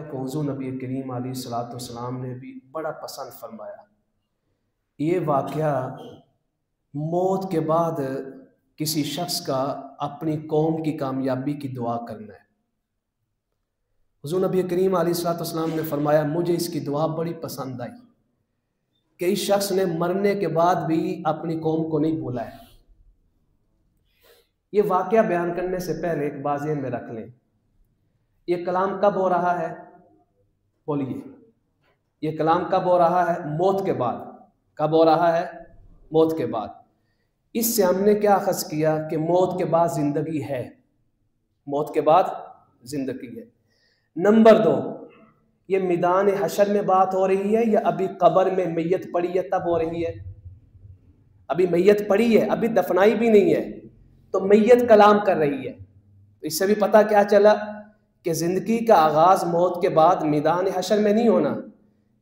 کو حضور نبی کریم علیہ الصلوۃ والسلام نے بھی بڑا پسند فرمایا۔ یہ واقعہ موت کے بعد کسی شخص کا اپنی قوم کی کامیابی کی دعا کرنا ہے۔ حضور نبی کریم علیہ الصلوۃ والسلام نے فرمایا مجھے اس کی دعا بڑی پسند آئی کہ اس شخص نے مرنے کے بعد بھی اپنی قوم کو نہیں بھولا ہے۔ یہ واقعہ بیان کرنے سے پہلے ایک بات ذہن میں رکھ لیں، یہ کلام کب ہو رہا ہے؟ بولیے، یہ کلام کب ہو رہا ہے؟ موت کے بعد۔ کب ہو رہا ہے؟ موت کے بعد۔ اس سے ہم نے کیا اخذ کیا کہ موت کے بعد زندگی ہے، موت کے بعد زندگی ہے۔ نمبر 2، یہ میدان حشر میں بات ہو رہی ہے یا ابھی قبر میں میت پڑی ہے تب ہو رہی ہے؟ ابھی میت پڑی ہے، ابھی دفنائی بھی نہیں ہے، تو میت کلام کر رہی ہے۔ اس سے بھی پتہ کیا چلا کہ زندگی کا آغاز موت کے بعد میدان حشر میں نہیں ہونا،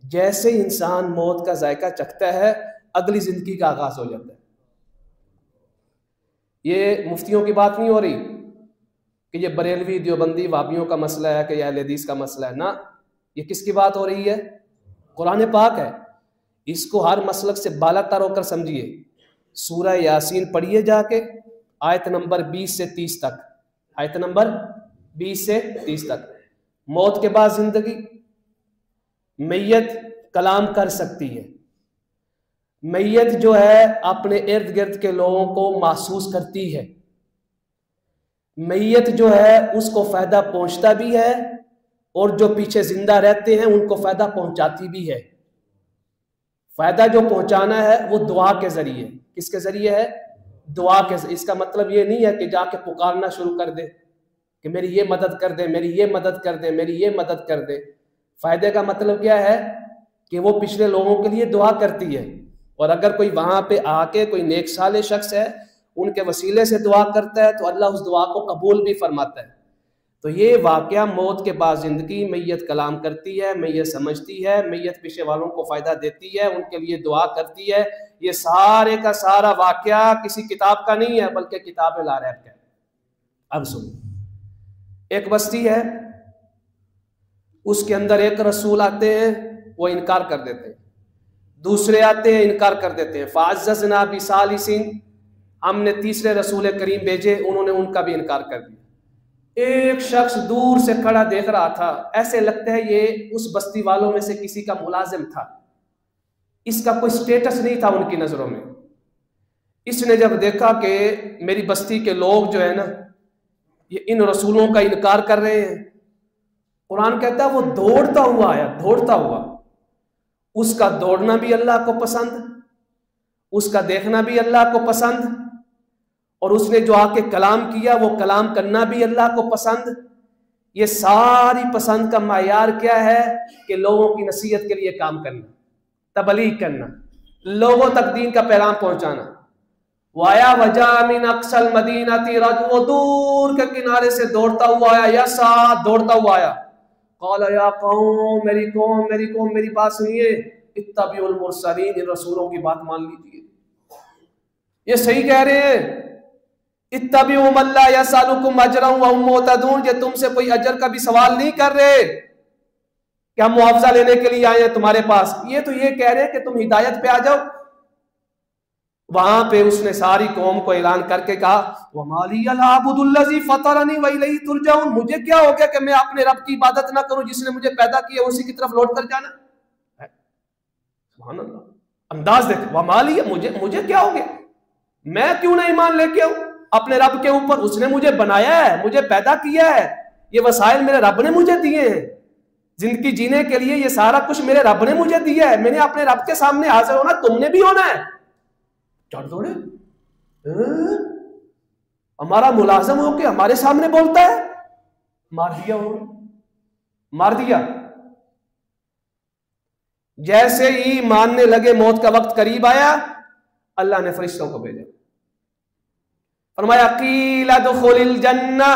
جیسے انسان موت کا ذائقہ چکھتا ہے اگلی زندگی کا آغاز ہو جاتا ہے۔ یہ مفتیوں کی بات نہیں ہو رہی کہ یہ بریلوی دیوبندی وہابیوں کا مسئلہ ہے کہ یہ اہل حدیث کا مسئلہ ہے، نہ، یہ کس کی بات ہو رہی ہے؟ قرآن پاک ہے۔ اس کو ہر مسلک سے بالا تر ہو کر سمجھیے۔ سورہ یاسین پڑھیے جا کے، آیت نمبر 20 سے 30 تک، آیت نمبر 20 سے 30 تک۔ موت کے بعد زندگی، میت کلام کر سکتی ہے، میت جو ہے اپنے ارد گرد کے لوگوں کو محسوس کرتی ہے، میت جو ہے اس کو فائدہ پہنچتا بھی ہے اور جو پیچھے زندہ رہتے ہیں ان کو فائدہ پہنچاتی بھی ہے۔ فائدہ جو پہنچانا ہے وہ دعا کے ذریعے۔ کس کے ذریعے ہے؟ دعا کے ذریعے۔ اس کا مطلب یہ نہیں ہے کہ جا کے پکارنا شروع کر دے کہ میری یہ مدد کر دے، میری یہ مدد کر دے، میری یہ مدد کر دے۔ فائدے کا مطلب کیا ہے کہ وہ پچھلے لوگوں کے لیے دعا کرتی ہے، اور اگر کوئی وہاں پہ آ کے کوئی نیک صالح شخص ہے ان کے وسیلے سے دعا کرتا ہے تو اللہ اس دعا کو قبول بھی فرماتا ہے۔ تو یہ واقعہ موت کے بعد زندگی، میت کلام کرتی ہے، میت سمجھتی ہے، میت پیچھے والوں کو فائدہ دیتی ہے، ان کے لیے دعا کرتی ہے، یہ سارے کا سارا واقعہ کسی کتاب کا نہیں ہے بلکہ کتاب لا ریب کا ہے۔ اب سنو، ایک بستی ہے، اس کے اندر ایک رسول آتے ہیں، وہ انکار کر دیتے ہیں، دوسرے آتے ہیں انکار کر دیتے ہیں، فَعَزَّزْنَا بِثَالِثٍ، ہم نے تیسرے رسول کریم بھیجے، انہوں نے ان کا بھی انکار کر دیا۔ ایک شخص دور سے کھڑا دیکھ رہا تھا، ایسے لگتا ہے یہ اس بستی والوں میں سے کسی کا ملازم تھا، اس کا کوئی سٹیٹس نہیں تھا ان کی نظروں میں۔ اس نے جب دیکھا کہ میری بستی کے لوگ جو ہے نا یہ ان رسولوں کا انکار کر رہے ہیں، قرآن کہتا ہے وہ دوڑتا ہوا آیا، دوڑتا ہوا۔ اس کا دوڑنا بھی اللہ کو پسند، اس کا دیکھنا بھی اللہ کو پسند، اور اس نے جو آ کے کلام کیا وہ کلام کرنا بھی اللہ کو پسند۔ یہ ساری پسند کا معیار کیا ہے کہ لوگوں کی نصیحت کے لیے کام کرنا، تبلیغ کرنا، لوگوں تک دین کا پیغام پہنچانا۔ وَآيَا وَجَاءَ مِنْ أَقْصَى الْمَدِينَةِ رَجُلٌ، وہ دور کے کنارے سے دوڑتا ہوا آیا، یسعیٰ دوڑتا ہوا آیا، قَالَ يَا قَوْمِ، میری قوم میری قوم میری بات سنیے، اتَّبِعُوا الْمُرْسَلِينَ، ان رسولوں کی بات مان لیجیے، یہ صحیح کہہ رہے ہیں۔ اتَّبِعُوا مَن لَّا يَسْأَلُكُمْ أَجْرًا وَهُم مُّهْتَدُونَ، یہ تم سے کوئی اجر کا بھی سوال نہیں کر رہے کہ ہم معاوضہ لینے کے لیے آئے ہیں تمہارے پاس، یہ تو یہ کہہ رہے ہیں کہ تم ہدایت پہ آ جاؤ۔ وہاں پہ اس نے ساری قوم کو اعلان کر کے کہا وَمَا لِيَ لَا أَعْبُدُ الَّذِي فَطَرَنِي وَإِلَيْهِ تُرْجَعُونَ، مجھے کیا ہو گیا کہ میں اپنے رب کی عبادت نہ کروں جس نے مجھے پیدا کیا، اسی کی طرف لوٹ کر جانا۔ سبحان اللہ، انداز دیکھ، وَمَا لِيَ، مجھے کیا ہو گیا، میں کیوں نہ ایمان لے کے آؤں اپنے رب کے اوپر؟ اس نے مجھے بنایا ہے، مجھے پیدا کیا ہے، یہ وسائل میرے رب نے مجھے دیے ہیں، زندگی جینے کے لیے یہ سارا کچھ میرے رب نے مجھے دیا ہے، میں نے اپنے رب کے سامنے حاضر ہونا، تم نے بھی ہونا ہے۔ چڑھ دوڑے، ہمارا ملازم ہو کے ہمارے سامنے بولتا ہے، مار دیا انہوں نے، مار دیا۔ جیسے ہی ماننے لگے، موت کا وقت قریب آیا، اللہ نے فرشتوں کو بھیجا، فرمایا قیل ادخل الجنہ،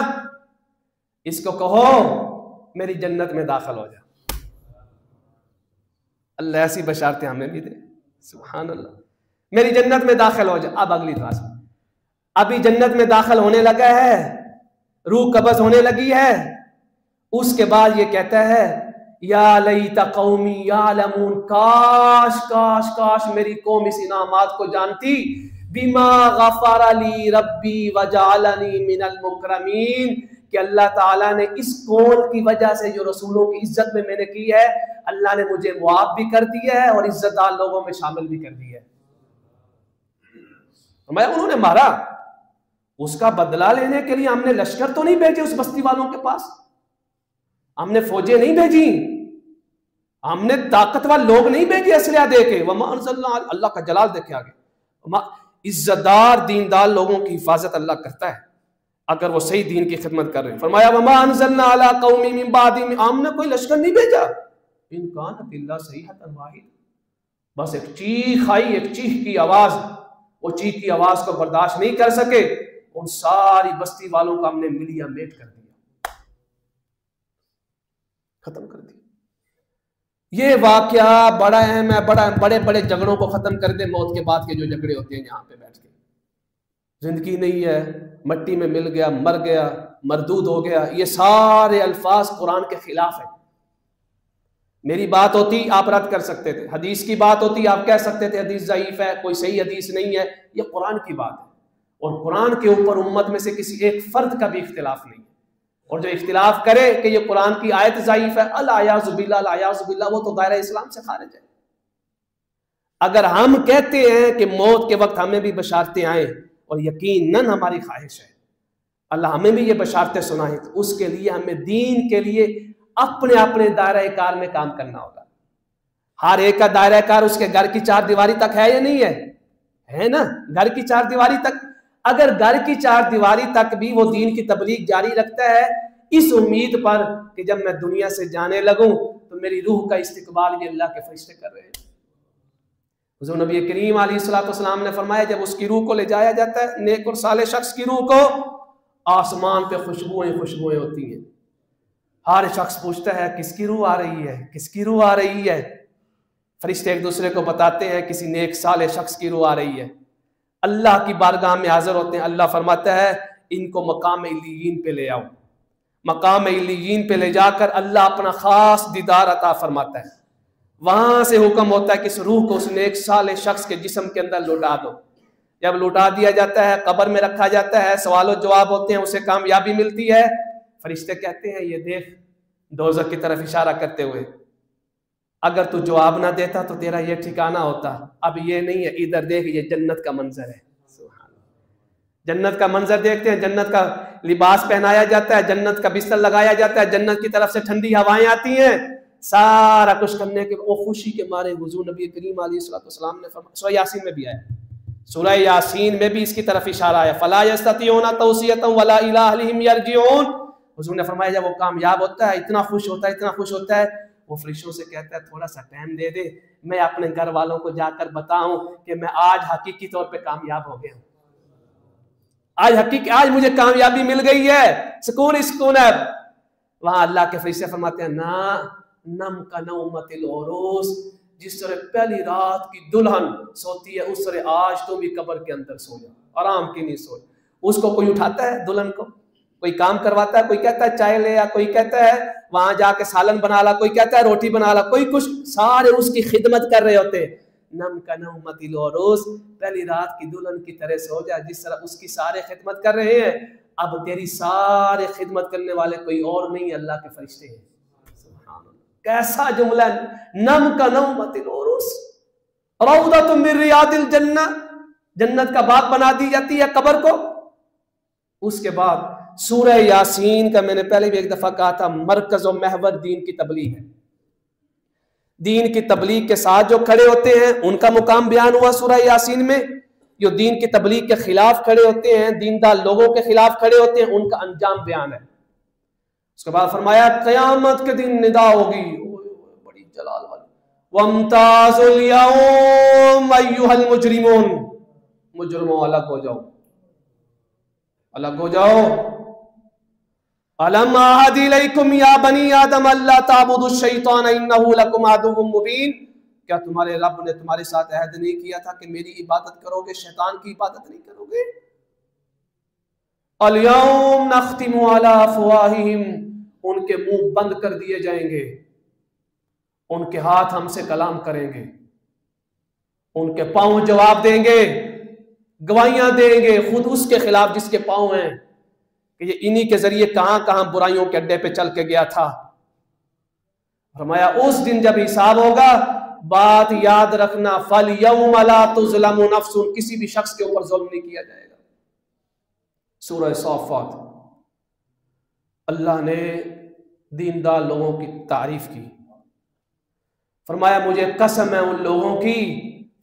اس کو کہو میری جنت میں داخل ہو جا۔ اللہ ایسی بشارتیں ہمیں بھی دے، سبحان اللہ، میری جنت میں داخل ہو جا۔ اب اگلی فاز، ابھی جنت میں داخل ہونے لگا ہے، روح قبض ہونے لگی ہے، اس کے بعد یہ کہتا ہے یا لیت قومی یعلمون، کاش کاش کاش میری قوم اس انعامات کو جانتی، بما غفر لی ربی وجعلنی من المکرمین، کہ اللہ تعالیٰ نے اس قول کی وجہ سے جو رسولوں کی عزت میں نے کی ہے، اللہ نے مجھے معاف بھی کر دیا ہے اور عزت دار لوگوں میں شامل بھی کر دیا ہے۔ فرمایا انہوں نے مارا، اس کا بدلہ لینے کے لیے ہم نے لشکر تو نہیں بھیجے اس بستی والوں کے پاس، ہم نے فوجیں نہیں بھیجی، ہم نے طاقتور لوگ نہیں بھیجے اسلحہ دے کے، وما انزلنا، اللہ کا جلال دیکھے آگے، عزت دار دیندار لوگوں کی حفاظت اللہ کرتا ہے اگر وہ صحیح دین کی خدمت کر رہے ہیں۔ فرمایا وما انزلنا علی قوم من بعد، ہم نے کوئی لشکر نہیں بھیجا، ان کانت الا صیحۃ واحدۃ، بس ایک چیخ آئی، ایک چیخ کی آواز، وہ چیخ کی آواز کو برداشت نہیں کر سکے، ان ساری بستی والوں کو ہم نے ملیا میٹ کر دیا، ختم کر دیا۔ یہ واقعہ بڑا اہم ہے، بڑے بڑے جھگڑوں کو ختم کر دے، موت کے بعد کے جو جھگڑے ہوتے ہیں یہاں پہ بیٹھ کے، زندگی نہیں ہے، مٹی میں مل گیا، مر گیا، مردود ہو گیا، یہ سارے الفاظ قرآن کے خلاف ہیں۔ میری بات ہوتی آپ رد کر سکتے تھے، حدیث کی بات ہوتی آپ کہہ سکتے تھے حدیث ضعیف ہے، کوئی صحیح حدیث نہیں ہے، یہ قرآن کی بات ہے، اور قرآن کے اوپر امت میں سے کسی ایک فرد کا بھی اختلاف نہیں ہے، اور جو اختلاف کرے کہ یہ قرآن کی آیت ضعیف ہے، العیاذ باللہ العیاذ باللہ، وہ تو دائرہ اسلام سے خارج ہے۔ اگر ہم کہتے ہیں کہ موت کے وقت ہمیں بھی بشارتیں آئیں، اور یقیناً ہماری خواہش ہے اللہ ہمیں بھی یہ بشارتیں سنائیں، تو اس کے لیے ہمیں دین کے لیے اپنے اپنے دائرہ کار میں کام کرنا ہوگا۔ ہر ایک کا دائرہ کار اس کے گھر کی چار دیواری تک ہے یا نہیں ہے؟ ہے نا، گھر کی چار دیواری تک۔ اگر گھر کی چار دیواری تک بھی وہ دین کی تبلیغ جاری رکھتا ہے، اس امید پر کہ جب میں دنیا سے جانے لگوں تو میری روح کا استقبال بھی اللہ کے فرشتے کر رہے ہیں۔ حضور نبی کریم علیہ الصلوۃ والسلام نے فرمایا جب اس کی روح کو لے جایا جاتا ہے، نیک اور صالح شخص کی روح کو، آسمان پہ خوشبوئیں ہوتی ہیں، ہر شخص پوچھتا ہے کس کی روح آ رہی ہے، کس کی روح آ رہی ہے؟ فرشتے ایک دوسرے کو بتاتے ہیں کسی نیک صالح شخص کی روح آ رہی ہے، اللہ کی بارگاہ میں حاضر ہوتے ہیں، اللہ فرماتا ہے ان کو مقام علیین پہ لے آؤ، مقام علیین پہ لے جا کر اللہ اپنا خاص دیدار عطا فرماتا ہے، وہاں سے حکم ہوتا ہے کہ اس روح کو اس نیک صالح شخص کے جسم کے اندر لوٹا دو۔ جب لوٹا دیا جاتا ہے، قبر میں رکھا جاتا ہے، سوال و جواب ہوتے ہیں، اسے کامیابی ملتی ہے، فرشتے کہتے ہیں یہ دیکھ، دوزخ کی طرف اشارہ کرتے ہوئے، اگر تو جواب نہ دیتا تو تیرا یہ ٹھکانہ ہوتا، اب یہ نہیں ہے، ادھر دیکھ یہ جنت کا منظر ہے۔ جنت کا منظر دیکھتے ہیں، جنت کا لباس پہنایا جاتا ہے، جنت کا بستر لگایا جاتا ہے، جنت کی طرف سے ٹھنڈی ہوائیں آتی ہیں، سارا کچھ کرنے کے وہ خوشی کے مارے حضور نبی کریم علیہ الصلوۃ والسلام نے فرمایا، سورہ یاسین میں بھی آیا، سورہ یاسین میں بھی اس کی طرف اشارہ آیا، فلا یستطیعون توصیۃ ولا الی اہلہم یرجعون۔ حضور نے فرمایا جب وہ کامیاب ہوتا ہے، اتنا خوش ہوتا ہے، وہ فرشتوں سے کہتا ہے تھوڑا سا ٹائم دے دے، میں اپنے گھر والوں کو جا کر بتاؤں کہ میں آج حقیقی طور پہ کامیاب ہو گیا ہوں، آج مجھے کامیابی مل گئی ہے، سکون ہے۔ وہاں اللہ کے فرشتے فرماتے ہیں نم کا نومت العروس، جس طرح پہلی رات کی دلہن سوتی ہے اس طرح آج تو بھی قبر کے اندر سو جا، آرام کی نہیں سو۔ اس کو کوئی اٹھاتا ہے دلہن کو، کوئی کام کرواتا ہے، کوئی کہتا ہے چائے لے آ، کوئی کہتا ہے وہاں جا کے سالن بنا لا، کوئی کہتا ہے روٹی بنا لا، کوئی کچھ، سارے اس کی خدمت کر رہے ہوتے ہیں۔ نم کا نومت العروس، پہلی رات کی دلہن کی طرح سو جا جس طرح اس کی سارے خدمت کر رہے ہیں، اب تیری سارے خدمت کرنے والے کوئی اور نہیں، اللہ کے فرشتے ہیں۔ کیسا جملہ، نم کا نومت العروس، روضۃ من ریاض الجنہ، جنت کا باغ بنا دی جاتی ہے قبر کو۔ اس کے بعد سورہ یاسین کا میں نے پہلے بھی ایک دفعہ کہا تھا، مرکز و محور دین کی تبلیغ ہے، دین کی تبلیغ کے ساتھ جو کھڑے ہوتے ہیں ان کا مقام بیان ہوا سورہ یاسین میں، جو دین کی تبلیغ کے خلاف کھڑے ہوتے ہیں، دیندار لوگوں کے خلاف کھڑے ہوتے ہیں، ان کا انجام بیان ہے۔ اس کے بعد فرمایا قیامت کے دن ندا ہوگی، بڑی جلال والی، وَامْتَازُوا الْيَوْمَ أَيُّهَا الْمُجْرِمُونَ، مجرموں الگ ہو جاؤ، الگ ہو جاؤ۔ أَلَمْ أَعْهَدْ إِلَيْكُمْ يَا بَنِي آدَمَ أَلَّا تَعْبُدُوا الشَّيْطَانَ إِنَّهُ لَكُمْ عَدُوٌّ مُّبِينٌ، کیا تمہارے رب نے تمہارے ساتھ عہد نہیں کیا تھا کہ میری عبادت کرو گے، شیطان کی عبادت نہیں کرو گے؟ الْيَوْمَ نَخْتِمُ عَلَىٰ أَفْوَاهِهِمْ، ان کے منہ بند کر دیے جائیں گے، ان کے ہاتھ ہم سے کلام کریں گے، ان کے پاؤں جواب دیں گے، گواہیاں دیں گے خود اس کے خلاف جس کے پاؤں ہیں کہ یہ انہی کے ذریعے کہاں کہاں برائیوں کے اڈے پہ چل کے گیا تھا۔ فرمایا اس دن جب حساب ہوگا، بات یاد رکھنا، فَالْيَوْمَ لَا تُظْلَمُ نَفْسٌ، کسی بھی شخص کے اوپر ظلم نہیں کیا جائے گا۔ سورہ صافات۔ اللہ نے دیندار لوگوں کی تعریف کی، فرمایا مجھے قسم ہے ان لوگوں کی،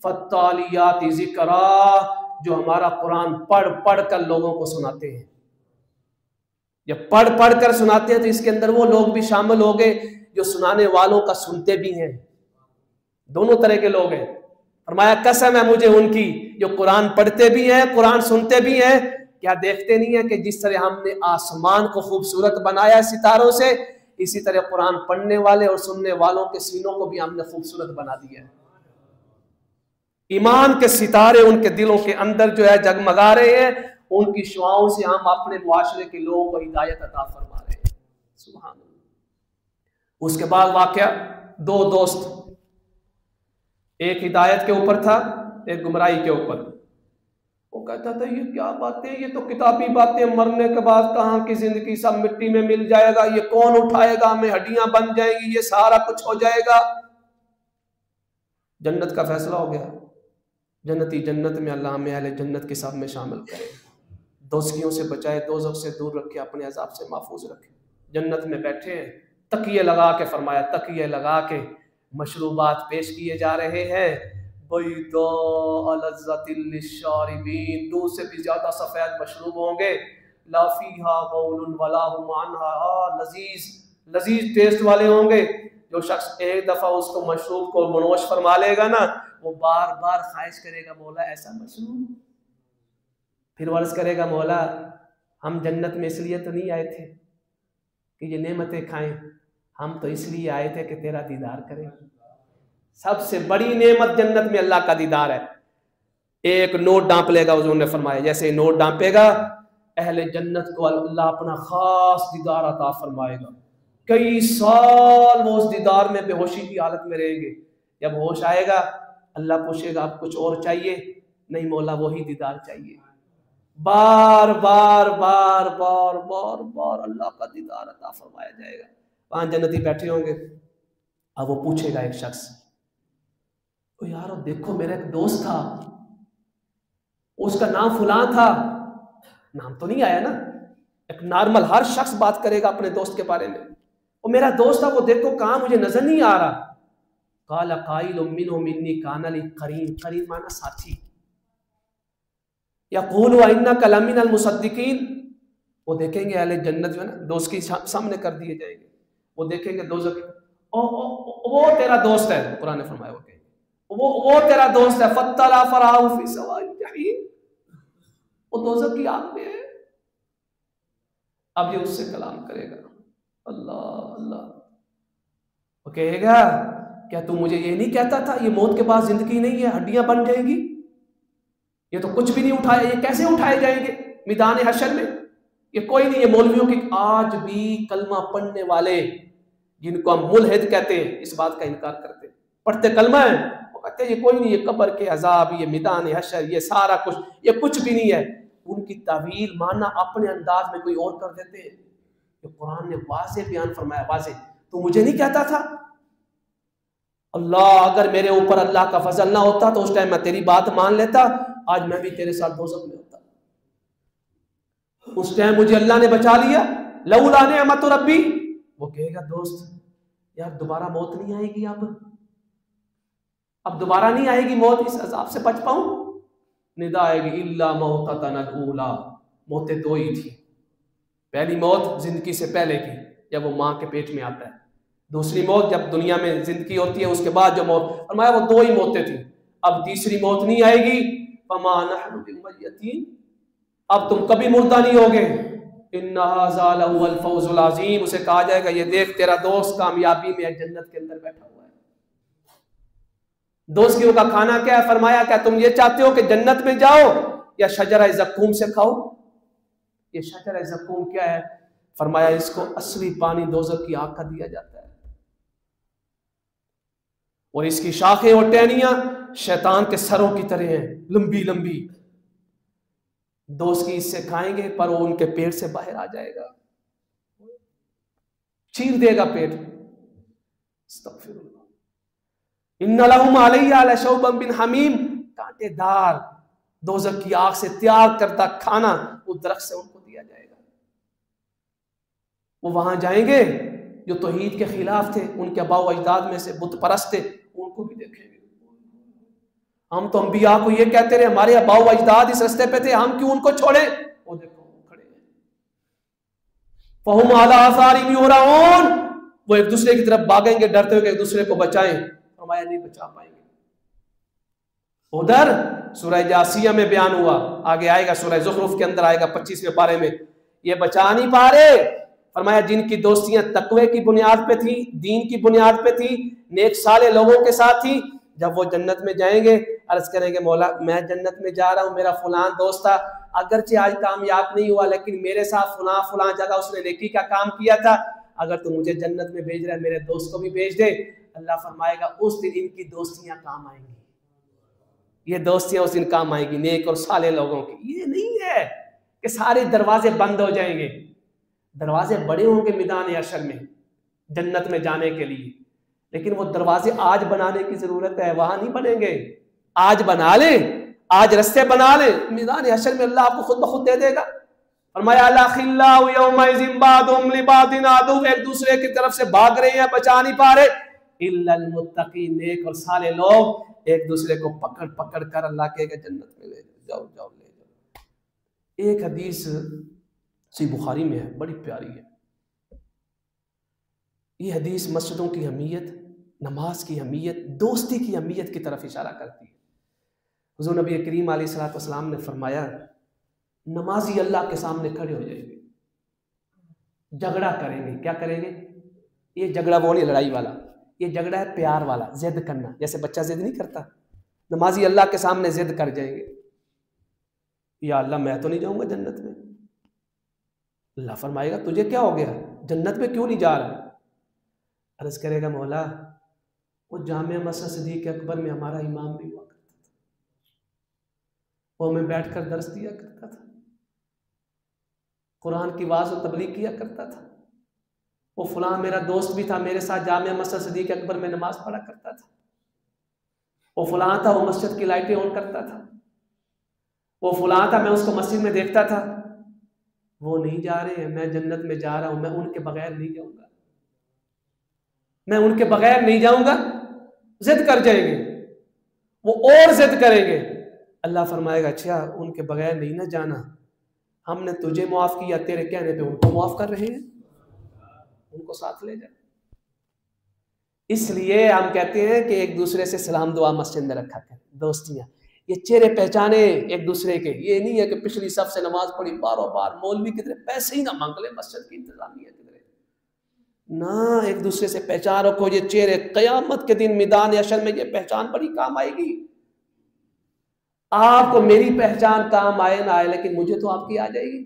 فَالتَّالِيَاتِ ذِكْرًا، جو ہمارا قرآن پڑھ پڑھ کر لوگوں کو سناتے ہیں۔ جب پڑھ پڑھ کر سناتے ہیں تو اس کے اندر وہ لوگ بھی شامل ہو گئے جو سنانے والوں کا سنتے بھی ہیں، دونوں طرح کے لوگ ہیں۔ فرمایا قسم ہے مجھے ان کی جو قرآن پڑھتے بھی ہیں، قرآن سنتے بھی ہیں۔ کیا دیکھتے نہیں ہیں کہ جس طرح ہم نے آسمان کو خوبصورت بنایا ستاروں سے، اسی طرح قرآن پڑھنے والے اور سننے والوں کے سینوں کو بھی ہم نے خوبصورت بنا دیا ہے۔ ایمان کے ستارے ان کے دلوں کے اندر جو ہے جگمگا رہے ہیں، ان کی شعاؤں سے ہم اپنے معاشرے کے لوگوں کو ہدایت عطا فرما رہے ہیں۔ سبحان اللہ۔ اس کے بعد واقعہ، دو دوست، ایک ہدایت کے اوپر تھا، ایک گمراہی کے اوپر۔ وہ کہتا تھا یہ کیا باتیں، یہ تو کتابی باتیں، مرنے کے بعد کہاں کی زندگی، سب مٹی میں مل جائے گا، یہ کون اٹھائے گا، ہمیں ہڈیاں بن جائیں گی، یہ سارا کچھ ہو جائے گا۔ جنت کا فیصلہ ہو گیا، جنتی جنت میں، اللہ ہمیں اہل جنت کے ساتھ میں شامل کرے، دوزخیوں سے بچائے، دوزخ سے دور رکھے، اپنے عذاب سے محفوظ رکھے۔ جنت میں بیٹھے ہیں، تکیے لگا کے، فرمایا تکیے لگا کے مشروبات پیش کیے جا رہے ہیں، بیضاء لذۃ للشاربین، دودھ سے بھی زیادہ سفید مشروب ہوں گے، لا فیہا غول ولا هم عنہا، لذیذ لذیذ ٹیسٹ والے ہوں گے۔ جو شخص ایک دفعہ اس کو مشروب کو منوش فرما لے گا نا، وہ بار بار خواہش کرے گا مولا ایسا مشروب، پھر عرض کرے گا مولا ہم جنت میں اس لیے تو نہیں آئے تھے کہ یہ نعمتیں کھائیں، ہم تو اس لیے آئے تھے کہ تیرا دیدار کریں۔ سب سے بڑی نعمت جنت میں اللہ کا دیدار ہے۔ ایک نوٹ ڈانپ لے گا، حضور نے فرمایا جیسے نوٹ ڈانپے گا، اہل جنت کو اللہ اپنا خاص دیدار عطا فرمائے گا، کئی سال وہ اس دیدار میں بے ہوشی کی حالت میں رہیں گے۔ جب ہوش آئے گا اللہ پوچھے گا اب کچھ اور چاہیے؟ نہیں مولا وہی دیدار چاہیے۔ بار بار بار بار بار بار اللہ کا دیدار عطا فرمایا جائے گا۔ وہاں جنتی بیٹھے ہوں گے، اب وہ پوچھے گا ایک شخص، او یار دیکھو میرا ایک دوست تھا، اس کا نام فلاں تھا، نام تو نہیں آیا نا، ایک نارمل ہر شخص بات کرے گا اپنے دوست کے بارے میں، وہ میرا دوست تھا، وہ دیکھو کہاں مجھے نظر نہیں آ رہا۔ قال قائل منهم انی کان لی قرین، قرین معنی ساتھی، یقول وانک لمن المصدقین، وہ دیکھیں گے اہل جنت جو ہے نا دوست کی سامنے کر دیے جائیں گے، وہ دیکھیں گے دوزخ، وہ تیرا دوست ہے، قرآن نے فرمایا وہ تیرا دوست ہے، فَاطَّلَعَ فَرَآهُ فِي سَوَاءِ الْجَحِيمِ، وہ دوزخ کی آگ میں ہے۔ اب یہ اس سے کلام کرے گا، اللہ اللہ، وہ کہے گا کیا تو مجھے یہ نہیں کہتا تھا یہ موت کے بعد زندگی نہیں ہے، ہڈیاں بن جائیں گی، یہ تو کچھ بھی نہیں اٹھایا، یہ کیسے اٹھائے جائیں گے میدان حشر میں؟ یہ کوئی نہیں، یہ مولویوں کی آج بھی کلمہ پڑھنے والے جن کو ہم ملحد کہتے ہیں اس بات کا انکار کرتے ہیں، پڑھتے کلمہ ہیں، وہ کہتے ہیں یہ کوئی نہیں، یہ قبر کے عذاب، یہ میدان حشر، یہ سارا کچھ، یہ کچھ بھی نہیں ہے۔ ان کی تعویل ماننا اپنے انداز میں کوئی اور کر دیتے ہیں۔ یہ قرآن نے واضح بیان فرمایا، واضح، تو مجھے نہیں کہتا تھا؟ اللہ اگر میرے اوپر اللہ کا فضل نہ ہوتا تو اس ٹائم میں تیری بات مان لیتا، آج میں بھی تیرے ساتھ دوزخ میں ہوتا، اس ٹائم مجھے اللہ نے بچا لیا، لولا نعمت ربی۔ وہ کہے گا دوست یار دوبارہ موت نہیں آئے گی، اب دوبارہ نہیں آئے گی موت، اس عذاب سے بچ پاؤں؟ ندا آئے گی الا موتتنا الاولی، موتیں دو ہی تھی، پہلی موت زندگی سے پہلے کی جب وہ ماں کے پیٹ میں آتا ہے، دوسری موت جب دنیا میں زندگی ہوتی ہے اس کے بعد جو موت، فرمایا وہ دو ہی موتیں تھیں، اب تیسری موت نہیں آئے گی، فما نحن بمیتین، اب تم کبھی مردہ نہیں ہوگے، ان ھذا لہو الفوز العظیم، اسے کہا جائے گا یہ دیکھ تیرا دوست کامیابی میں جنت کے اندر بیٹھا ہوا ہے۔ دوستیوں کا کھانا کیا ہے؟ فرمایا کیا تم یہ چاہتے ہو کہ جنت میں جاؤ یا شجرہ زقوم سے کھاؤ؟ یہ شجرہ زقوم کیا ہے؟ فرمایا اس کو اصلی پانی دوزخ کی آگ کا دیا جاتا ہے، اور اس کی شاخیں اور ٹہنیاں شیطان کے سروں کی طرح ہیں، لمبی لمبی، دوست کی اس سے کھائیں گے پر وہ ان کے پیٹ سے باہر آ جائے گا، چیر دے گا پیٹ۔ استغفر اللہ۔ ان لہم علیہ لشوبا من حمیم، کانٹے دار دوزخ کی آگ سے تیار کرتا کھانا وہ درخت سے ان کو دیا جائے گا۔ وہ وہاں جائیں گے جو توحید کے خلاف تھے، ان کے آباء و اجداد میں سے بت پرست تھے، ان کو بھی دیکھیں گے۔ ہم تو انبیاء کو یہ کہتے رہے ہمارے آباء و اجداد اس رستے پہ تھے، ہم کیوں ان کو چھوڑیں؟ وہ دیکھو کھڑے ہیں، فہم علی آثارہم یہرعون، وہ ایک دوسرے کی طرف بھاگیں گے ڈرتے ہوئے کہ ایک دوسرے کو بچائیں، فرمایا نہیں بچا پائیں گے۔ ادھر سورہ جاسیہ میں بیان ہوا، آگے آئے گا سورہ زخرف کے اندر آئے گا 25ویں پارے میں، یہ بچا نہیں پا رہے۔ فرمایا جن کی دوستیاں تقوی کی بنیاد پہ تھی، دین کی بنیاد پہ تھی، نیک صالح لوگوں کے ساتھ تھی، جب وہ جنت میں جائیں گے عرض کریں گے مولا میں جنت میں جا رہا ہوں، میرا فلان دوست تھا، اگرچہ آج کامیاب نہیں ہوا لیکن میرے ساتھ فلان جگہ اس نے نیکی کا کام کیا تھا، اگر تو مجھے جنت میں بھیج رہا ہے میرے دوست کو بھی بھیج دے۔ اللہ فرمائے گا اس دن ان کی دوستیاں کام آئیں گی، یہ دوستیاں اس دن کام آئیں گی نیک اور صالح لوگوں کی۔ یہ نہیں ہے کہ سارے دروازے بند ہو جائیں گے، دروازے بڑے ہوں گے میدان حشر میں جنت میں جانے کے لیے، لیکن وہ دروازے آج بنانے کی ضرورت ہے، وہاں نہیں بنیں گے۔ آج بنا لیں، آج رستے بنا لیں، میدان حشر میں اللہ آپ کو خود بخود دے دے گا۔ فرمایا الاخلاء یومئذ بعضهم لبعض عدو، ایک دوسرے کی طرف سے بھاگ رہے ہیں، بچا نہیں پا رہے، الا المتقین، نیک اور صالح لوگ ایک دوسرے کو پکڑ پکڑ کر اللہ کہے گا جنت میں لے جاؤ، جاؤ لے جاؤ۔ ایک حدیث صحیح بخاری میں ہے، بڑی پیاری ہے۔ یہ حدیث مسجدوں کی اہمیت، نماز کی اہمیت، دوستی کی اہمیت کی طرف اشارہ کرتی ہے۔ حضور نبی کریم علیہ الصلوۃ والسلام نے فرمایا نمازی اللہ کے سامنے کھڑے ہو جائیں گے، جھگڑا کریں گے۔ کیا کریں گے؟ یہ جھگڑا وہ نہیں لڑائی والا، یہ جھگڑا ہے پیار والا، ضد کرنا، جیسے بچہ ضد نہیں کرتا۔ نمازی اللہ کے سامنے ضد کر جائیں گے، یا اللہ میں تو نہیں جاؤں گا جنت میں۔ اللہ فرمائے گا تجھے کیا ہو گیا، جنت میں کیوں نہیں جا رہا؟ عرض کرے گا مولا وہ جامعہ مسجد صدیق اکبر میں ہمارا امام بھی ہوا کرتا تھا، وہ میں بیٹھ کر درس دیا کرتا تھا، قرآن کی واعظ و تبلیغ کیا کرتا تھا، وہ فلاں میرا دوست بھی تھا، میرے ساتھ جامعہ مسجد صدیق اکبر میں نماز پڑھا کرتا تھا، وہ فلاں تھا، وہ مسجد کی لائٹیں آن کرتا تھا، وہ فلاں تھا، میں اس کو مسجد میں دیکھتا تھا۔ وہ نہیں جا رہے ہیں، میں جنت میں جا رہا ہوں، میں ان کے بغیر نہیں جاؤں گا، میں ان کے بغیر نہیں جاؤں گا۔ ضد کر جائیں گے، وہ اور ضد کریں گے۔ اللہ فرمائے گا اچھا ان کے بغیر نہیں نہ جانا، ہم نے تجھے معاف کیا، تیرے کہنے پہ ان کو معاف کر رہے ہیں، ان کو ساتھ لے جا۔ اس لیے ہم کہتے ہیں کہ ایک دوسرے سے سلام دعا مسجد میں رکھا کریں، دوستیاں، یہ چہرے پہچانے ایک دوسرے کے۔ یہ نہیں ہے کہ پچھلی صف سے نماز پڑھی باروں بار، مولوی کتنے پیسے ہی نہ مانگ لے، مسجد کی انتظامیہ کتنے نہ، ایک دوسرے سے پہچان رکھو۔ یہ چہرے قیامت کے دن میدان حشر میں یہ پہچان بڑی کام آئے گی۔ آپ کو میری پہچان کام آئے نہ آئے لیکن مجھے تو آپ کی آ جائے گی۔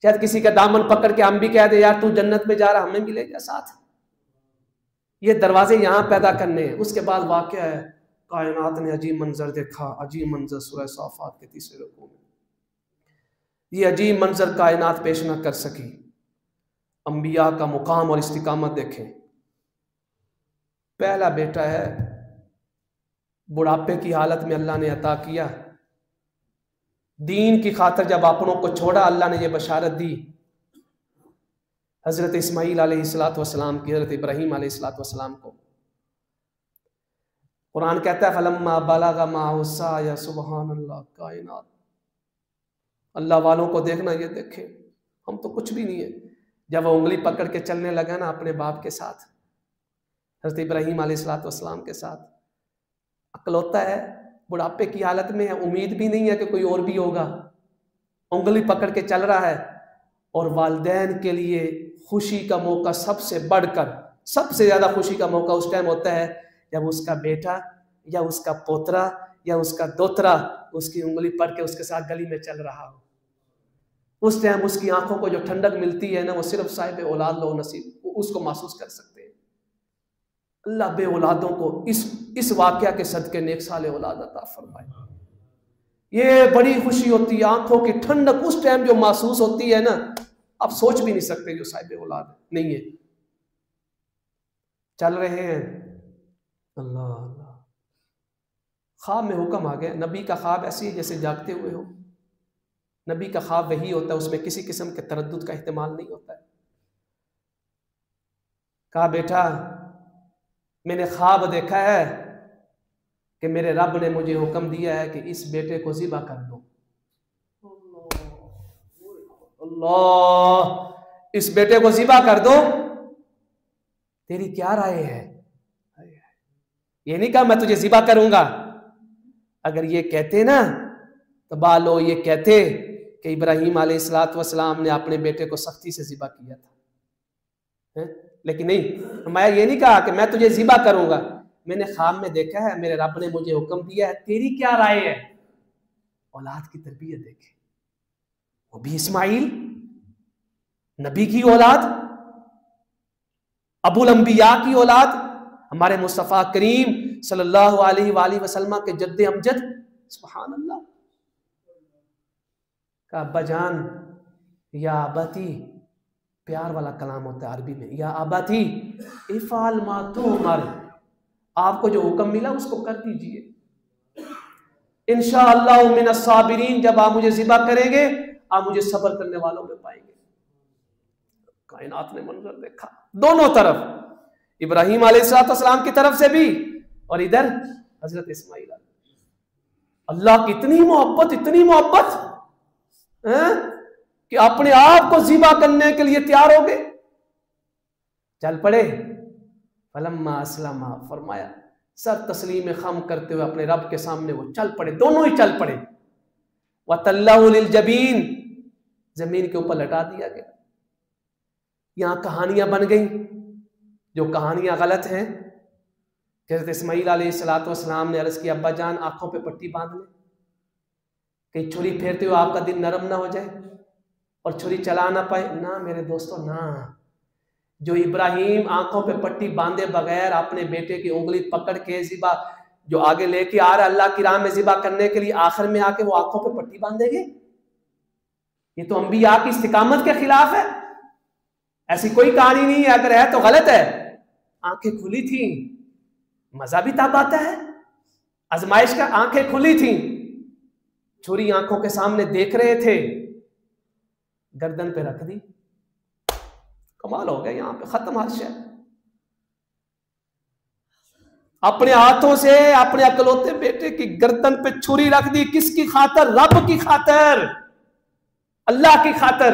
شاید کسی کا دامن پکڑ کے ہم بھی کہہ دیں یار تو جنت میں جا رہا، ہمیں بھی لے جا ساتھ۔ یہ دروازے یہاں پیدا کرنے ہیں۔ اس کے بعد واقعہ ہے کائنات نے عجیب منظر دیکھا، عجیب منظر سورہ صافات کے 3 رکوع میں۔ یہ عجیب منظر کائنات پیش نہ کر سکی۔ انبیاء کا مقام اور استقامت دیکھیں۔ پہلا بیٹا ہے، بڑھاپے کی حالت میں اللہ نے عطا کیا، دین کی خاطر جب اپنوں کو چھوڑا اللہ نے یہ بشارت دی حضرت اسماعیل علیہ السلام کی، حضرت ابراہیم علیہ السلام کو۔ قرآن کہتا ہے فلما بلغ معه السعي، سبحان اللہ، کائنات اللہ والوں کو دیکھنا، یہ دیکھیں ہم تو کچھ بھی نہیں ہے۔ جب وہ انگلی پکڑ کے چلنے لگا نا اپنے باپ کے ساتھ، حضرت ابراہیم علیہ السلام کے ساتھ، عقل ہوتا ہے، بڑھاپے کی حالت میں ہے، امید بھی نہیں ہے کہ کوئی اور بھی ہوگا، انگلی پکڑ کے چل رہا ہے، اور والدین کے لیے خوشی کا موقع سب سے بڑھ کر، سب سے زیادہ خوشی کا موقع اس ٹائم ہوتا ہے جب اس کا بیٹا یا اس کا پوترا یا اس کا دوترا اس کی انگلی پکڑ کے اس کے ساتھ گلی میں چل رہا ہو۔ اس ٹائم اس کی آنکھوں کو جو ٹھنڈک ملتی ہے نا، وہ صرف صاحب اولاد لوگ نصیب اس کو محسوس کر سکتے ہیں۔ اللہ بے اولادوں کو اس واقعہ کے صدقے نیک سال اولاد عطا فرمائے۔ یہ بڑی خوشی ہوتی ہے، آنکھوں کی ٹھنڈک اس ٹائم جو محسوس ہوتی ہے نا، آپ سوچ بھی نہیں سکتے جو صاحب اولاد نہیں ہے۔ چل رہے ہیں، اللہ اللہ، خواب میں حکم آ گیا۔ نبی کا خواب ایسی ہے جیسے جاگتے ہوئے ہو۔ نبی کا خواب وہی ہوتا ہے، اس میں کسی قسم کے تردد کا احتمال نہیں ہوتا ہے۔ کہا بیٹا میں نے خواب دیکھا ہے کہ میرے رب نے مجھے حکم دیا ہے کہ اس بیٹے کو ذبح کر دو۔ اللہ، اس بیٹے کو ذبح کر دو، تیری کیا رائے ہے؟ یہ نہیں کہا میں تجھے ذبح کروں گا۔ اگر یہ کہتے نا تو بالو یہ کہتے کہ ابراہیم علیہ السلام نے اپنے بیٹے کو سختی سے ذبح کیا تھا، لیکن نہیں، میں یہ نہیں کہا کہ میں تجھے ذبح کروں گا۔ میں نے خواب میں دیکھا ہے، میرے رب نے مجھے حکم دیا ہے، تیری کیا رائے ہے؟ اولاد کی تربیت دیکھے، وہ بھی اسماعیل نبی کی اولاد، ابو الانبیاء کی اولاد، ہمارے مصطفیٰ کریم صلی اللہ علیہ وآلہ وسلم کے جد امجد، سبحان اللہ۔ کہ ابا جان، یا اباتی، پیار والا کلام ہوتا ہے عربی میں، یا اباتی افعل ما تؤمر، آپ کو جو حکم ملا اس کو کر دیجئے، انشاءاللہ من الصابرین، جب آپ مجھے ذبح کریں گے آپ مجھے صبر کرنے والوں میں پائیں گے۔ کائنات نے منظر دیکھا، دونوں طرف، ابراہیم علیہ السلام کی طرف سے بھی اور ادھر حضرت اسماعیل علیہ، اللہ کی اتنی محبت کہ اپنے آپ کو ذبح کرنے کے لیے تیار ہو گئے۔ چل پڑے، فلما اسلم، فرمایا سر تسلیم خم کرتے ہوئے اپنے رب کے سامنے وہ چل پڑے، دونوں ہی چل پڑے۔ وَتَلَّهُ لِلْجَبِينِ، زمین کے اوپر لٹا دیا گیا۔ یہاں کہانیاں بن گئیں، جو کہانیاں غلط ہیں۔ حضرت اسماعیل علیہ السلام نے عرض کیا ابا جان آنکھوں پہ پٹی باندھ لیں، کہیں چھری پھیرتے ہوئے آپ کا دل نرم نہ ہو جائے اور چھری چلا نہ پائے۔ نہ میرے دوستو، نہ، جو ابراہیم آنکھوں پہ پٹی باندھے بغیر اپنے بیٹے کی انگلی پکڑ کے ذبح جو آگے لے کے آ رہا ہے اللہ کی راہ میں ذبح کرنے کے لیے، آخر میں آ کے وہ آنکھوں پہ پٹی باندھے گے؟ یہ تو انبیاء کی استقامت کے خلاف ہے۔ ایسی کوئی کہانی نہیں ہے، اگر ہے تو غلط ہے۔ آنکھیں کھلی تھیں، مزہ بھی تب آتا ہے آزمائش کا، آنکھیں کھلی تھیں، چھری آنکھوں کے سامنے دیکھ رہے تھے، گردن پہ رکھ دی، کمال ہو گیا، یہاں پہ ختم ہر شے۔ اپنے ہاتھوں سے اپنے اکلوتے بیٹے کی گردن پہ چھری رکھ دی، کس کی خاطر؟ رب کی خاطر، اللہ کی خاطر۔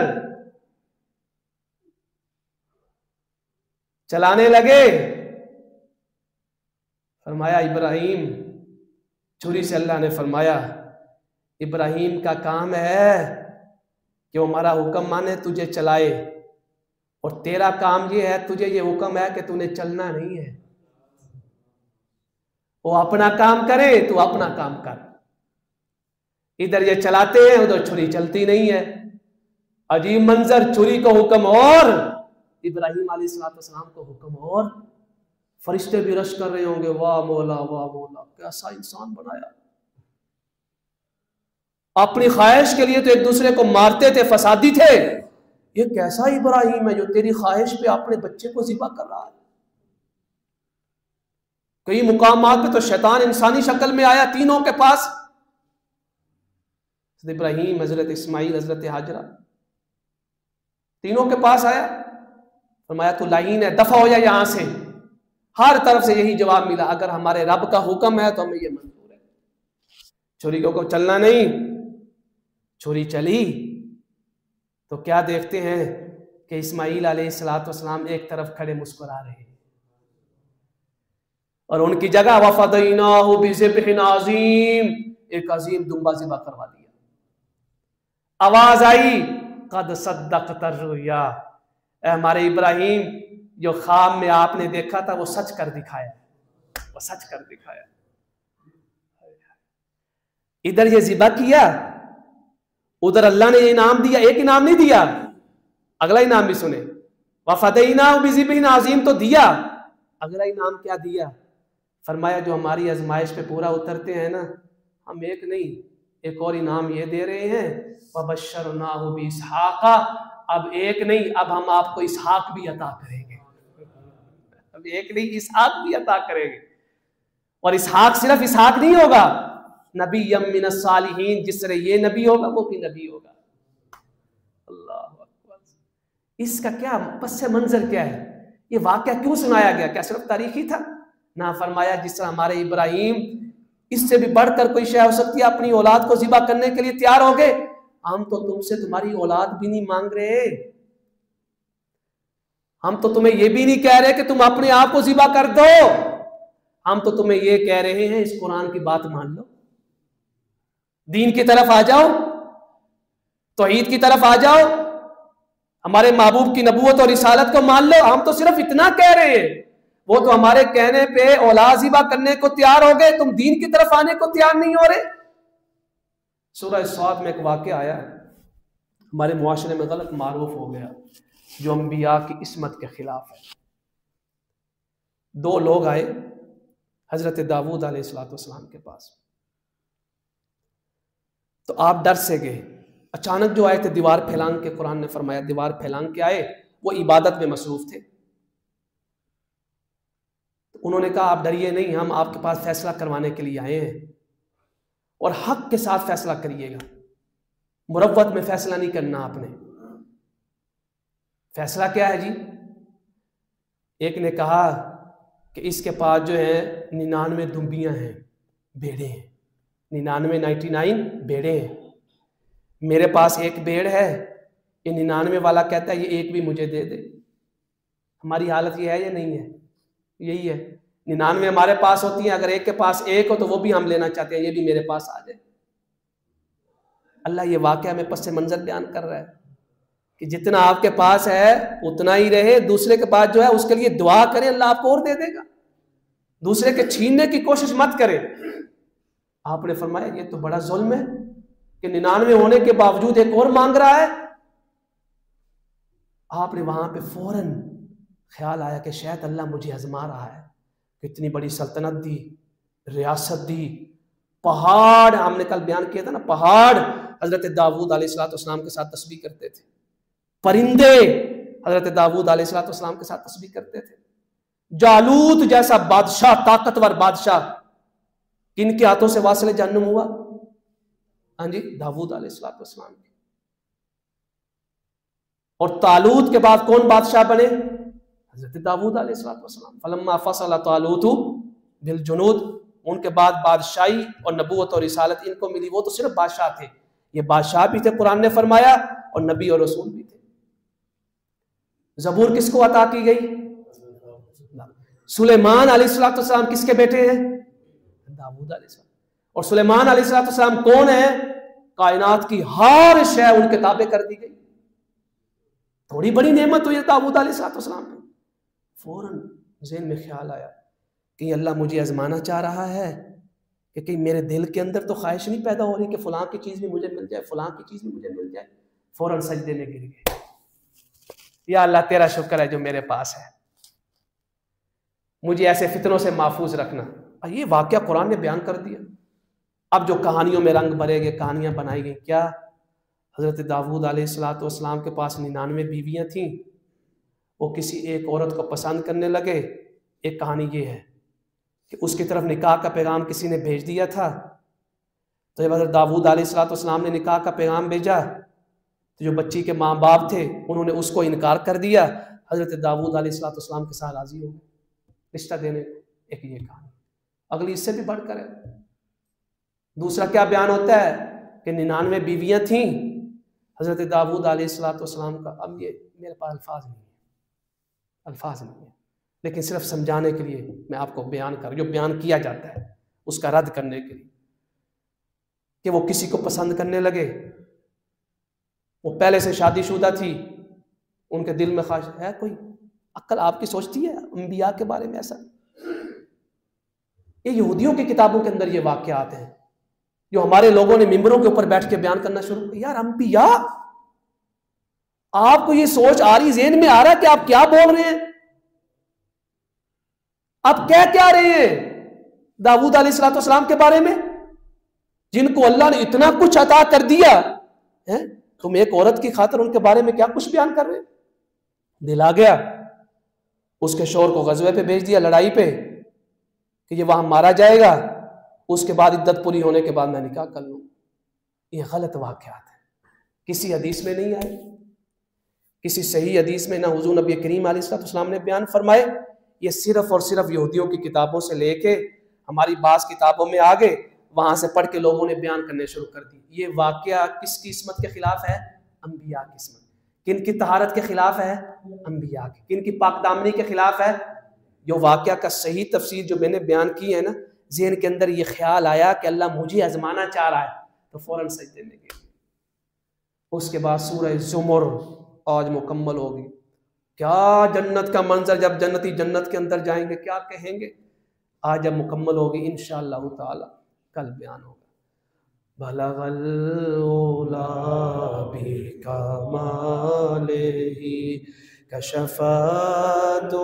چلانے لگے، فرمایا ابراہیم، چھری سے اللہ نے فرمایا ابراہیم کا کام ہے کہ وہ ہمارا حکم مانے، تجھے چلائے، اور تیرا کام یہ ہے، تجھے یہ حکم ہے کہ تو نے چلنا نہیں ہے۔ وہ اپنا کام کرے، تو اپنا کام کر۔ ادھر یہ چلاتے ہیں، ادھر چھری چلتی نہیں ہے۔ عجیب منظر، چھری کو حکم اور ابراہیم علیہ السلام کو حکم اور، فرشتے بھی رش کر رہے ہوں گے، واہ مولا واہ مولا، کیسا انسان بنایا۔ اپنی خواہش کے لیے تو ایک دوسرے کو مارتے تھے، فسادی تھے، یہ کیسا ابراہیم ہے جو تیری خواہش پہ اپنے بچے کو ذبح کر رہا ہے۔ کئی مقامات پہ تو شیطان انسانی شکل میں آیا تینوں کے پاس، حضرت ابراہیم، حضرت اسماعیل، حضرت حاجرہ، تینوں کے پاس آیا، فرمایا تو لعین ہے، دفع ہو جا یہاں سے۔ ہر طرف سے یہی جواب ملا، اگر ہمارے رب کا حکم ہے تو ہمیں یہ منظور ہے۔ چھری کو چلنا نہیں، چھری چلی تو کیا دیکھتے ہیں کہ اسماعیل علیہ السلام ایک طرف کھڑے مسکرا رہے ہیں، اور ان کی جگہ وَفَدَيْنَاهُ بِذِبْحٍ عَظِيمٍ، ایک عظیم دمبا ذبح کروا دیا۔ آواز آئی قَدْ صَدَّقْتَ الرُّؤْيَا، اے ہمارے ابراہیم، جو خواب میں آپ نے دیکھا تھا وہ سچ کر دکھایا، وہ سچ کر دکھایا۔ ادھر یہ ذبح کیا، ادھر اللہ نے انعام دیا، ایک انعام نہیں دیا، اگلا انعام بھی سنے، وَفَدَيْنَاهُ بِذِبْحٍ عَظِيمٍ، تو دیا، اگلا انعام کیا دیا؟ فرمایا جو ہماری آزمائش پہ پورا اترتے ہیں نا، ہم ایک نہیں ایک اور انعام یہ دے رہے ہیں، وَبَشَّرْنَاهُ بِإِسْحَاقَ، اب ایک نہیں، اب ہم آپ کو اسحاق بھی عطا کریں گے، اب ایک نہیں اسحاق بھی عطا کریں گے، اور اسحاق صرف اسحاق نہیں ہوگا، نبی من الصالحین، جس طرح یہ نبی ہوگا وہ بھی نبی ہوگا۔ اللہ اکبر، اس کا کیا پس منظر کیا ہے؟ یہ واقعہ کیوں سنایا گیا؟ کیا صرف تاریخی تھا؟ نہ، فرمایا جس طرح ہمارے ابراہیم اس سے بھی بڑھ کر کوئی شے ہو سکتی ہے، اپنی اولاد کو ذبح کرنے کے لیے تیار ہو گئے، ہم تو تم سے تمہاری اولاد بھی نہیں مانگ رہے، ہم تو تمہیں یہ بھی نہیں کہہ رہے کہ تم اپنے آپ کو ذبح کر دو، ہم تو تمہیں یہ کہہ رہے ہیں اس قرآن کی بات مان لو، دین کی طرف آ جاؤ، توحید کی طرف آ جاؤ، ہمارے محبوب کی نبوت اور رسالت کو مان لو، ہم تو صرف اتنا کہہ رہے ہیں، وہ تو ہمارے کہنے پہ اولاد ذبح کرنے کو تیار ہو گئے، تم دین کی طرف آنے کو تیار نہیں ہو رہے۔ سورہ صاد میں ایک واقعہ آیا ہمارے معاشرے میں غلط معروف ہو گیا، جو انبیاء کی عصمت کے خلاف ہے۔ دو لوگ آئے حضرت داؤد علیہ السلام کے پاس، تو آپ ڈر سے گئے، اچانک جو آئے تھے دیوار پھیلان کے، قرآن نے فرمایا دیوار پھیلان کے آئے، وہ عبادت میں مصروف تھے، انہوں نے کہا آپ ڈریے نہیں، ہم آپ کے پاس فیصلہ کروانے کے لیے آئے ہیں، اور حق کے ساتھ فیصلہ کریے گا، مروت میں فیصلہ نہیں کرنا آپ نے۔ فیصلہ کیا ہے جی؟ ایک نے کہا کہ اس کے پاس جو ہے 99 دمبیاں ہیں، بھیڑیں ہیں، 99 بھیڑیں ہیں، میرے پاس ایک بھیڑ ہے، یہ 99 والا کہتا ہے یہ ایک بھی مجھے دے دے۔ ہماری حالت یہ ہے یا نہیں ہے؟ یہی ہے، 99 ہمارے پاس ہوتی ہیں، اگر ایک کے پاس ایک ہو تو وہ بھی ہم لینا چاہتے ہیں، یہ بھی میرے پاس آ جائے۔ اللہ یہ واقعہ میں پس منظر بیان کر رہا ہے کہ جتنا آپ کے پاس ہے اتنا ہی رہے، دوسرے کے پاس جو ہے اس کے لیے دعا کریں، اللہ آپ کو اور دے دے گا، دوسرے کے چھیننے کی کوشش مت کریں۔ آپ نے فرمایا یہ تو بڑا ظلم ہے کہ 99 ہونے کے باوجود ایک اور مانگ رہا ہے۔ آپ نے وہاں پہ فوراً خیال آیا کہ شاید اللہ مجھے آزما رہا ہے، اتنی بڑی سلطنت دی، ریاست دی، پہاڑ، ہم نے کل بیان کیا تھا نا، پہاڑ حضرت داؤد علیہ السلام کے ساتھ تسبیح کرتے تھے، پرندے حضرت داؤد علیہ السلام کے ساتھ تسبیح کرتے تھے، جالوت جیسا بادشاہ، طاقتور بادشاہ، کن کے ہاتھوں سے واصل جہنم ہوا؟ ہاں جی، داؤد علیہ السلام کے۔ اور طالوت کے بعد کون بادشاہ بنے؟ حضرت داؤد علیہ السلام۔ فلما فصل طالوت بالجنود، ان کے بعد بادشاہی اور نبوت اور رسالت ان کو ملی، وہ تو صرف بادشاہ تھے، یہ بادشاہ بھی تھے قرآن نے فرمایا، اور نبی اور رسول بھی تھے۔ زبور کس کو عطا کی گئی؟ سلیمان علیہ السلام کس کے بیٹے ہیں؟ داؤد علیہ السلام۔ اور سلیمان علیہ السلام کون ہیں؟ کائنات کی ہر شے ان کے تابع کر دی گئی۔ تھوڑی بڑی نعمت ہوئی داؤد علیہ السلام پہ۔ فوراً ذہن میں خیال آیا کہ اللہ مجھے آزمانا چاہ رہا ہے کہ کہیں میرے دل کے اندر تو خواہش نہیں پیدا ہو رہی کہ فلاں کی چیز بھی مجھے مل جائے، فلاں کی چیز بھی مجھے مل جائے۔ فوراً سجدے میں گر گئے، یا اللہ تیرا شکر ہے جو میرے پاس ہے، مجھے ایسے فتنوں سے محفوظ رکھنا۔ اور یہ واقعہ قرآن نے بیان کر دیا۔ اب جو کہانیوں میں رنگ بھرے گئے، کہانیاں بنائی گئی، کیا حضرت داؤد علیہ السلام کے پاس 99 بیویاں تھیں، وہ کسی ایک عورت کو پسند کرنے لگے۔ ایک کہانی یہ ہے کہ اس کی طرف نکاح کا پیغام کسی نے بھیج دیا تھا، تو جب حضرت داؤد علیہ السلام نے نکاح کا پیغام بھیجا تو جو بچی کے ماں باپ تھے انہوں نے اس کو انکار کر دیا، حضرت داؤد علیہ السلام کے ساتھ راضی ہو گئے رشتہ دینے کو۔ ایک یہ کہانی، اگلی اس سے بھی بڑھ کر ہے۔ دوسرا کیا بیان ہوتا ہے کہ 99 بیویاں تھیں حضرت داؤد علیہ السلام کا۔ اب یہ میرے پاس الفاظ نہیں ہے، لیکن صرف سمجھانے کے لیے میں آپ کو بیان کر، جو بیان کیا جاتا ہے اس کا رد کرنے کے لیے، کہ وہ کسی کو پسند کرنے لگے، وہ پہلے سے شادی شدہ تھی، ان کے دل میں خواہش ہے، کوئی عقل آپ کی سوچتی ہے انبیاء کے بارے میں ایسا؟ یہ یہودیوں کی کتابوں کے اندر یہ واقعات ہیں، جو ہمارے لوگوں نے ممبروں کے اوپر بیٹھ کے بیان کرنا شروع کیا. یار انبیاء، آپ کو یہ سوچ آ رہی، ذہن میں آ رہا کہ آپ کیا بول رہے ہیں؟ آپ کہہ کیا رہے ہیں داؤد علیہ السلام کے بارے میں، جن کو اللہ نے اتنا کچھ عطا کر دیا ہے؟ تم ایک عورت کی خاطر ان کے بارے میں کیا کچھ بیان کر رہے ہیں؟ دل آ گیا. اس کے شوہر کو غزوے پہ بھیج دیا، لڑائی پہ، کہ یہ وہاں مارا جائے گا، اس کے بعد عدت پوری ہونے کے بعد میں نکاح کر لوں. یہ غلط واقعات ہیں، کسی حدیث میں نہیں آئے، کسی صحیح حدیث میں نہ حضور نبی کریم علیہ السلام نے بیان فرمائے. یہ صرف اور صرف یہودیوں کی کتابوں سے لے کے ہماری بعض کتابوں میں آگے، وہاں سے پڑھ کے لوگوں نے بیان کرنے شروع کر دی. یہ واقعہ کس کی عصمت کے خلاف ہے؟ انبیاء کی عصمت. کن کی طہارت کے خلاف ہے؟ انبیاء کی. کن کی پاک دامنی کے خلاف ہے؟ جو واقعہ کا صحیح تفسیر جو میں نے بیان کی ہے نا، ذہن کے اندر یہ خیال آیا کہ اللہ مجھے آزمانا چاہ رہا ہے، تو فوراً سجدے میں گئے. اس کے بعد سورہ زمر آج مکمل ہوگی. کیا جنت کا منظر، جب جنتی جنت کے اندر جائیں گے کیا کہیں گے، آج جب مکمل ہوگی انشاءاللہ تعالی کل بیان ہوگا. بلغ العلا بکمالہ کشف الدجی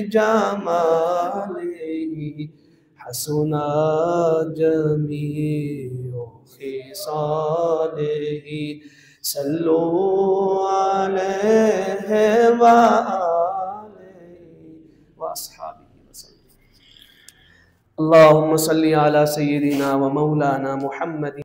بجمالہ حسن جمیع خصالہ صلو علیہ وآلہ واصحابہ وسلم. اللہم صلی علی سیدنا و مولانا محمد